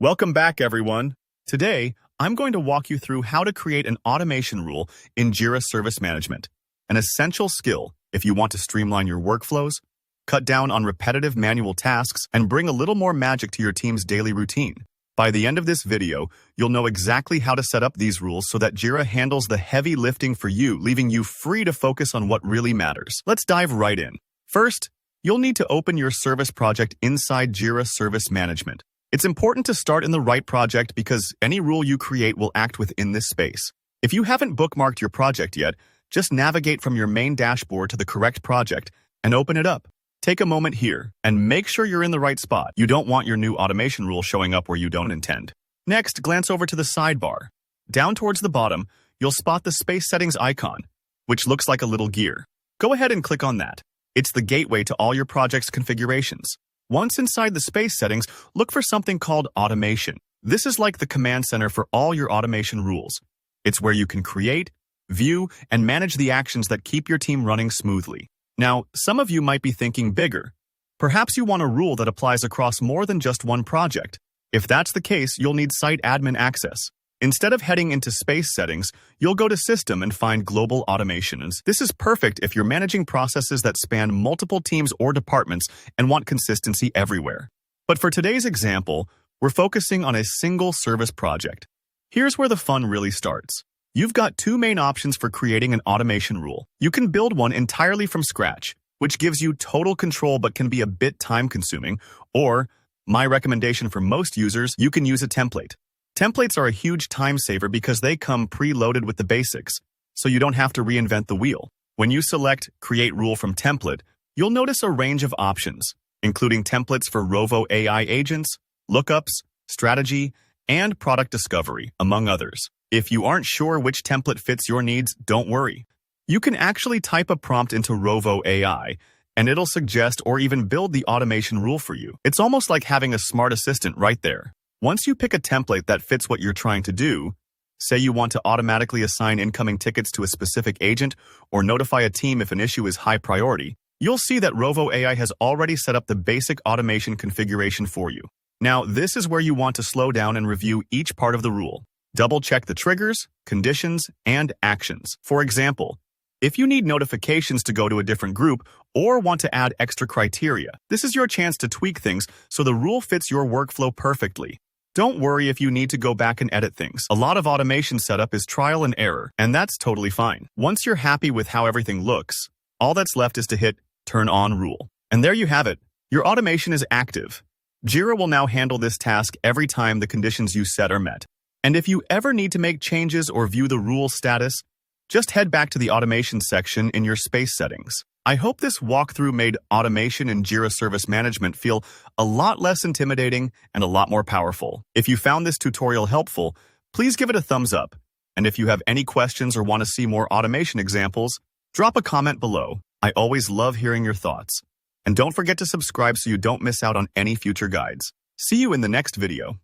Welcome back, everyone. Today, I'm going to walk you through how to create an automation rule in Jira Service Management, an essential skill if you want to streamline your workflows, cut down on repetitive manual tasks, and bring a little more magic to your team's daily routine. By the end of this video, you'll know exactly how to set up these rules so that Jira handles the heavy lifting for you, leaving you free to focus on what really matters. Let's dive right in. First, you'll need to open your service project inside Jira Service Management. It's important to start in the right project because any rule you create will act within this space. If you haven't bookmarked your project yet, just navigate from your main dashboard to the correct project and open it up. Take a moment here and make sure you're in the right spot. You don't want your new automation rule showing up where you don't intend. Next, glance over to the sidebar. Down towards the bottom, you'll spot the space settings icon, which looks like a little gear. Go ahead and click on that. It's the gateway to all your project's configurations. Once inside the space settings, look for something called automation. This is like the command center for all your automation rules. It's where you can create, view, and manage the actions that keep your team running smoothly. Now, some of you might be thinking bigger. Perhaps you want a rule that applies across more than just one project. If that's the case, you'll need site admin access. Instead of heading into space settings, you'll go to System and find Global Automations. This is perfect if you're managing processes that span multiple teams or departments and want consistency everywhere. But for today's example, we're focusing on a single service project. Here's where the fun really starts. You've got two main options for creating an automation rule. You can build one entirely from scratch, which gives you total control but can be a bit time-consuming, or, my recommendation for most users, you can use a template. Templates are a huge time saver because they come preloaded with the basics, so you don't have to reinvent the wheel. When you select Create Rule from Template, you'll notice a range of options, including templates for Rovo AI agents, lookups, strategy, and product discovery, among others. If you aren't sure which template fits your needs, don't worry. You can actually type a prompt into Rovo AI, and it'll suggest or even build the automation rule for you. It's almost like having a smart assistant right there. Once you pick a template that fits what you're trying to do, say you want to automatically assign incoming tickets to a specific agent or notify a team if an issue is high priority, you'll see that Rovo AI has already set up the basic automation configuration for you. Now, this is where you want to slow down and review each part of the rule. Double-check the triggers, conditions, and actions. For example, if you need notifications to go to a different group or want to add extra criteria, this is your chance to tweak things so the rule fits your workflow perfectly. Don't worry if you need to go back and edit things. A lot of automation setup is trial and error, and that's totally fine. Once you're happy with how everything looks, all that's left is to hit Turn On Rule. And there you have it. Your automation is active. Jira will now handle this task every time the conditions you set are met. And if you ever need to make changes or view the rule status, just head back to the automation section in your space settings. I hope this walkthrough made automation in Jira Service Management feel a lot less intimidating and a lot more powerful. If you found this tutorial helpful, please give it a thumbs up. And if you have any questions or want to see more automation examples, drop a comment below. I always love hearing your thoughts. And don't forget to subscribe so you don't miss out on any future guides. See you in the next video.